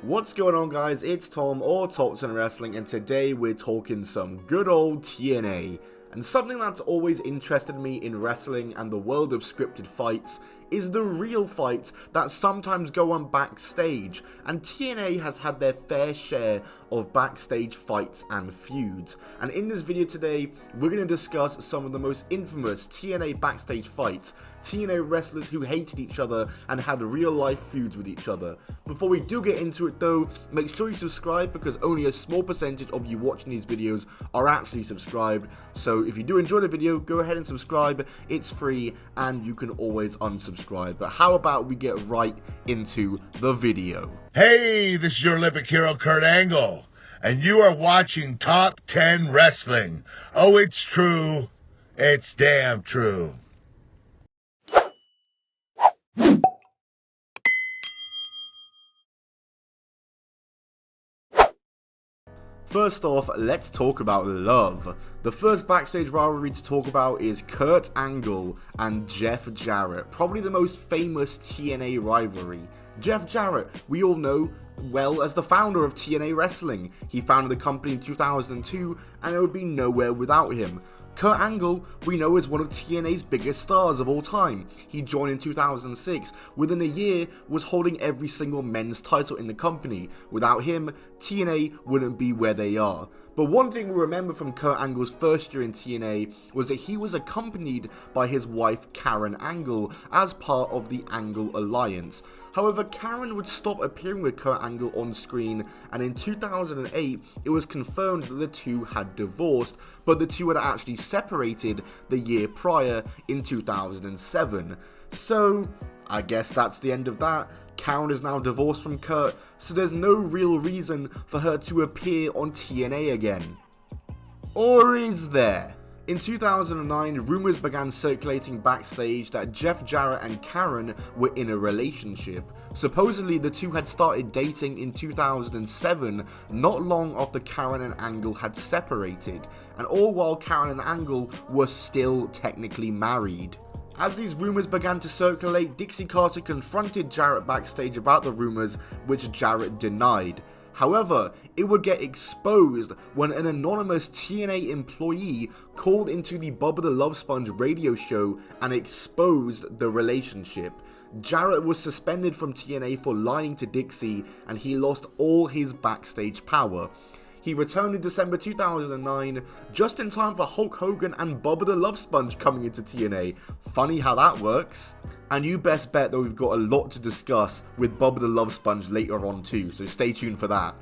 What's going on, guys? It's Tom, or Talks on Wrestling, and today we're talking some good old TNA. And something that's always interested me in wrestling and the world of scripted fights is the real fights that sometimes go on backstage, and TNA has had their fair share of backstage fights and feuds. And in this video today, we're going to discuss some of the most infamous TNA backstage fights, TNA wrestlers who hated each other and had real life feuds with each other. Before we do get into it though, make sure you subscribe because only a small percentage of you watching these videos are actually subscribed. So if you do enjoy the video, go ahead and subscribe, it's free and you can always unsubscribe. But how about we get right into the video? Hey, this is your Olympic hero Kurt Angle, and you are watching Top 10 Wrestling. Oh, it's true. It's damn true. First off, let's talk about love. The first backstage rivalry to talk about is Kurt Angle and Jeff Jarrett, probably the most famous TNA rivalry. Jeff Jarrett, we all know well as the founder of TNA Wrestling. He founded the company in 2002 and it would be nowhere without him. Kurt Angle, we know, is one of TNA's biggest stars of all time. He joined in 2006, within a year was holding every single men's title in the company. Without him, TNA wouldn't be where they are. But one thing we remember from Kurt Angle's first year in TNA was that he was accompanied by his wife Karen Angle as part of the Angle Alliance. However, Karen would stop appearing with Kurt Angle on screen, and in 2008 it was confirmed that the two had divorced, but the two had actually separated the year prior in 2007. So I guess that's the end of that. Karen is now divorced from Kurt, so there's no real reason for her to appear on TNA again. Or is there? In 2009, rumors began circulating backstage that Jeff Jarrett and Karen were in a relationship. Supposedly, the two had started dating in 2007, not long after Karen and Angle had separated, and all while Karen and Angle were still technically married. As these rumors began to circulate, Dixie Carter confronted Jarrett backstage about the rumors, which Jarrett denied. However, it would get exposed when an anonymous TNA employee called into the Bubba the Love Sponge radio show and exposed the relationship. Jarrett was suspended from TNA for lying to Dixie, and he lost all his backstage power. He returned in December 2009, just in time for Hulk Hogan and Bubba the Love Sponge coming into TNA. Funny how that works. And you best bet that we've got a lot to discuss with Bubba the Love Sponge later on too, so stay tuned for that.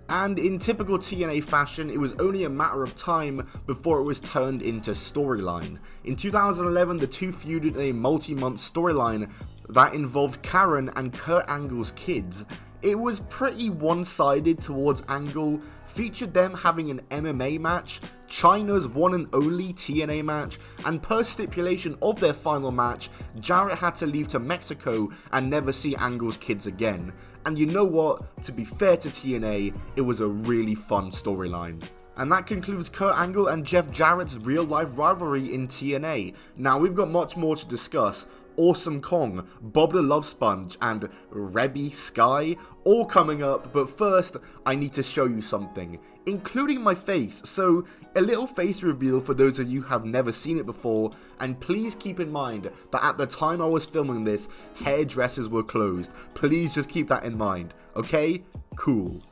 And in typical TNA fashion, it was only a matter of time before it was turned into storyline. In 2011, the two feuded in a multi-month storyline that involved Karen and Kurt Angle's kids. It was pretty one-sided towards Angle, featured them having an MMA match, China's one and only TNA match, and per stipulation of their final match, Jarrett had to leave to Mexico and never see Angle's kids again. And you know what? To be fair to TNA, it was a really fun storyline. And that concludes Kurt Angle and Jeff Jarrett's real-life rivalry in TNA. Now, we've got much more to discuss. Awesome Kong, Bob the Love Sponge, and Rebby Sky, all coming up, but first, I need to show you something, including my face, so a little face reveal for those of you who have never seen it before, and please keep in mind that at the time I was filming this, hairdressers were closed. Please just keep that in mind, okay? Cool.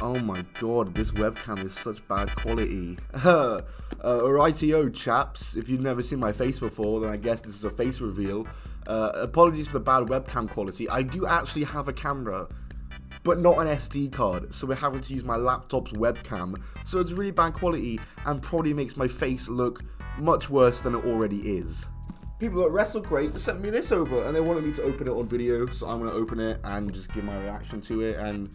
Oh my god, this webcam is such bad quality. Rightio chaps, if you've never seen my face before, then I guess this is a face reveal. Apologies for the bad webcam quality. I do actually have a camera, but not an SD card, so we're having to use my laptop's webcam, so it's really bad quality and probably makes my face look much worse than it already is. People at WrestleCrate sent me this over, and they wanted me to open it on video, so I'm going to open it and just give my reaction to it, and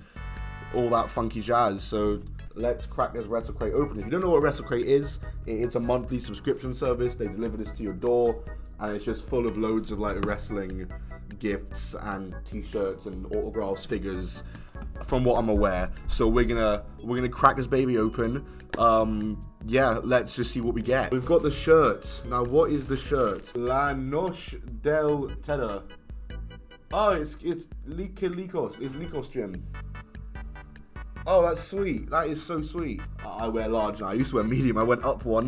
all that funky jazz. So let's crack this WrestleCrate open. If you don't know what WrestleCrate is, it's a monthly subscription service. They deliver this to your door, and it's just full of loads of like wrestling gifts and t-shirts and autographs, figures, from what I'm aware. So we're gonna crack this baby open. Yeah, let's just see what we get. We've got the shirt. Now, what is the shirt? La Noche del Terror. Oh, it's Licos. It's Licos Gym. Oh, that's sweet. That is so sweet. I wear large now. I used to wear medium. I went up one.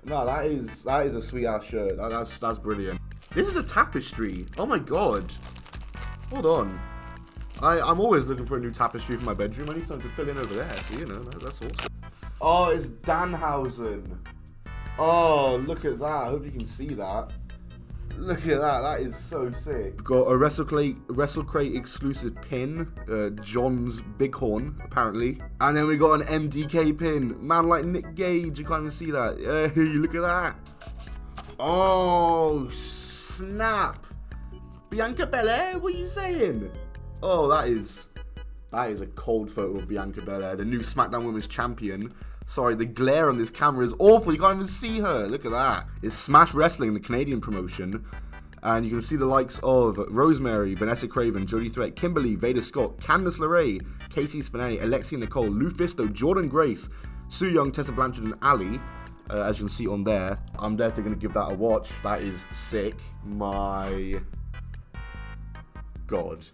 No, that is a sweet ass shirt. That's brilliant. This is a tapestry. Oh my god. Hold on. I'm always looking for a new tapestry for my bedroom. I need something to fill in over there. So, you know, that's awesome. Oh, it's Danhausen. Oh, look at that. I hope you can see that. Look at that. That is so sick. We've got a WrestleCrate exclusive pin. John's Bighorn, apparently. And then we got an MDK pin. Man like Nick Gage. You can't even see that. Hey, look at that. Oh, snap. Bianca Belair? What are you saying? Oh, that is a cold photo of Bianca Belair, the new SmackDown Women's Champion. Sorry, the glare on this camera is awful. You can't even see her. Look at that. It's Smash Wrestling, the Canadian promotion. And you can see the likes of Rosemary, Vanessa Craven, Jodie Threat, Kimberly, Veda Scott, Candice LeRae, Casey Spinelli, Alexia Nicole, Lou Fisto, Jordan Grace, Sue Young, Tessa Blanchard, and Ali. As you can see on there. I'm definitely going to give that a watch. That is sick. My God.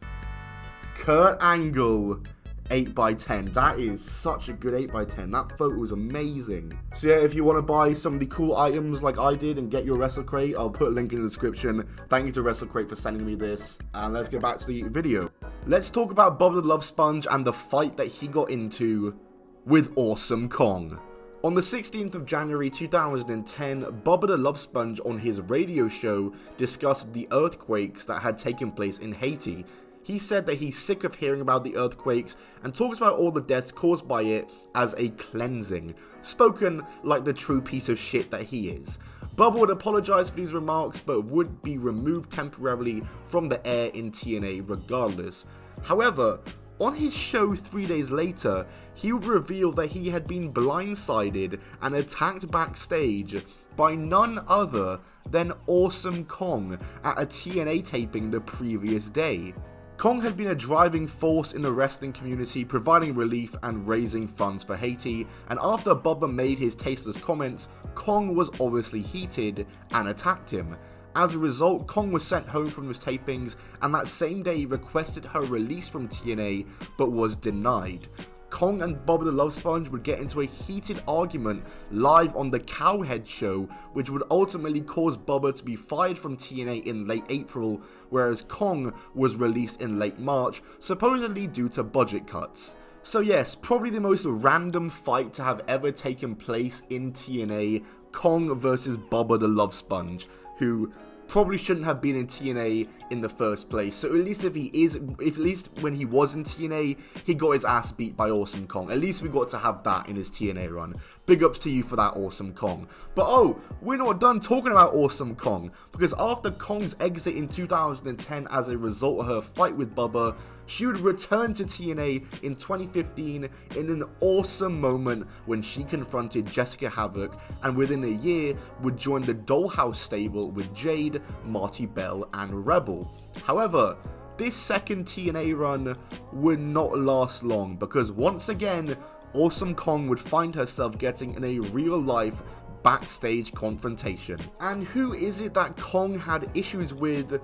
Kurt Angle 8x10. That is such a good 8x10. That photo is amazing. So yeah, if you want to buy some of the cool items like I did and get your WrestleCrate, I'll put a link in the description. Thank you to WrestleCrate for sending me this. And let's get back to the video. Let's talk about Bubba the Love Sponge and the fight that he got into with Awesome Kong. On the 16th of January 2010, Bubba the Love Sponge on his radio show discussed the earthquakes that had taken place in Haiti. He said that he's sick of hearing about the earthquakes and talks about all the deaths caused by it as a cleansing, spoken like the true piece of shit that he is. Bubba would apologize for these remarks but would be removed temporarily from the air in TNA regardless. However, on his show 3 days later, he would reveal that he had been blindsided and attacked backstage by none other than Awesome Kong at a TNA taping the previous day. Kong had been a driving force in the wrestling community, providing relief and raising funds for Haiti, and after Bubba made his tasteless comments, Kong was obviously heated and attacked him. As a result, Kong was sent home from his tapings, and that same day requested her release from TNA, but was denied. Kong and Bubba the Love Sponge would get into a heated argument live on the Cowhead show, which would ultimately cause Bubba to be fired from TNA in late April, whereas Kong was released in late March, supposedly due to budget cuts. So yes, probably the most random fight to have ever taken place in TNA, Kong versus Bubba the Love Sponge, who probably shouldn't have been in TNA in the first place. So at least at least when he was in TNA, he got his ass beat by Awesome Kong. At least we got to have that in his TNA run. Big ups to you for that, Awesome Kong. But oh, we're not done talking about Awesome Kong, because after Kong's exit in 2010 as a result of her fight with Bubba, she would return to TNA in 2015 in an awesome moment when she confronted Jessica Havoc, and within a year would join the Dollhouse stable with Jade, Marty Bell, and Rebel. However, this second TNA run would not last long, because once again, Awesome Kong would find herself getting in a real-life backstage confrontation. And who is it that Kong had issues with?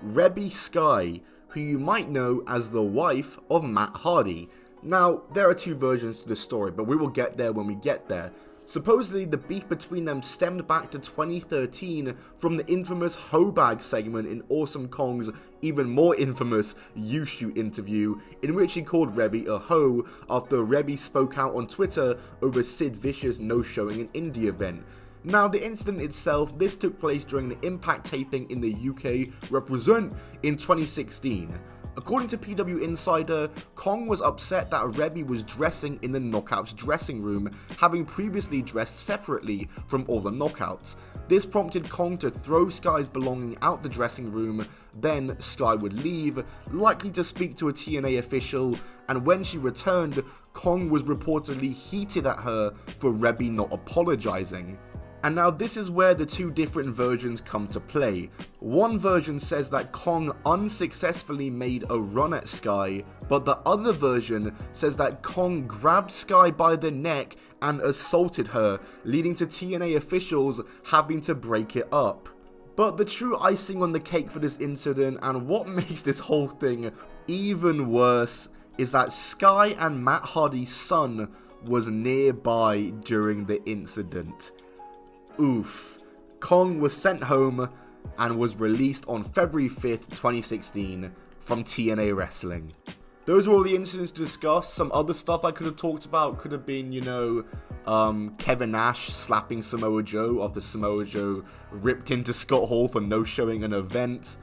Rebby Sky, who you might know as the wife of Matt Hardy. Now, there are two versions to the story, but we will get there when we get there. Supposedly, the beef between them stemmed back to 2013 from the infamous Hobag segment in Awesome Kong's even more infamous You Shoot interview, in which he called Rebby a hoe after Rebby spoke out on Twitter over Sid Vicious no-showing an indie event. Now, the incident itself, this took place during the Impact taping in the UK, represent, in 2016. According to PW Insider, Kong was upset that Rebby was dressing in the Knockouts dressing room, having previously dressed separately from all the Knockouts. This prompted Kong to throw Sky's belongings out the dressing room, then Sky would leave, likely to speak to a TNA official, and when she returned, Kong was reportedly heated at her for Rebby not apologizing. And now this is where the two different versions come to play. One version says that Kong unsuccessfully made a run at Sky, but the other version says that Kong grabbed Sky by the neck and assaulted her, leading to TNA officials having to break it up. But the true icing on the cake for this incident, and what makes this whole thing even worse, is that Sky and Matt Hardy's son was nearby during the incident. Oof. Kong was sent home and was released on February 5th, 2016 from TNA Wrestling. Those were all the incidents to discuss. Some other stuff I could have talked about could have been, Kevin Nash slapping Samoa Joe after Samoa Joe ripped into Scott Hall for no-showing an event.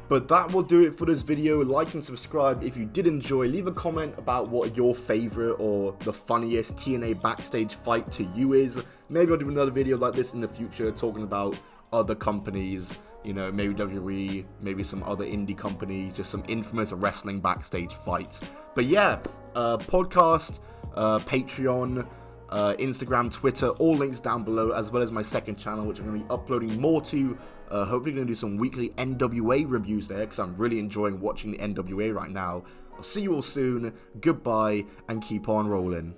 But that will do it for this video. Like and subscribe if you did enjoy. Leave a comment about what your favorite or the funniest TNA backstage fight to you is. Maybe I'll do another video like this in the future talking about other companies, maybe WWE, maybe some other indie company, just some infamous wrestling backstage fights. But yeah, podcast, Patreon, Instagram, Twitter, all links down below, as well as my second channel, which I'm going to be uploading more to. Hopefully going to do some weekly NWA reviews there, because I'm really enjoying watching the NWA right now. I'll see you all soon, goodbye, and keep on rolling.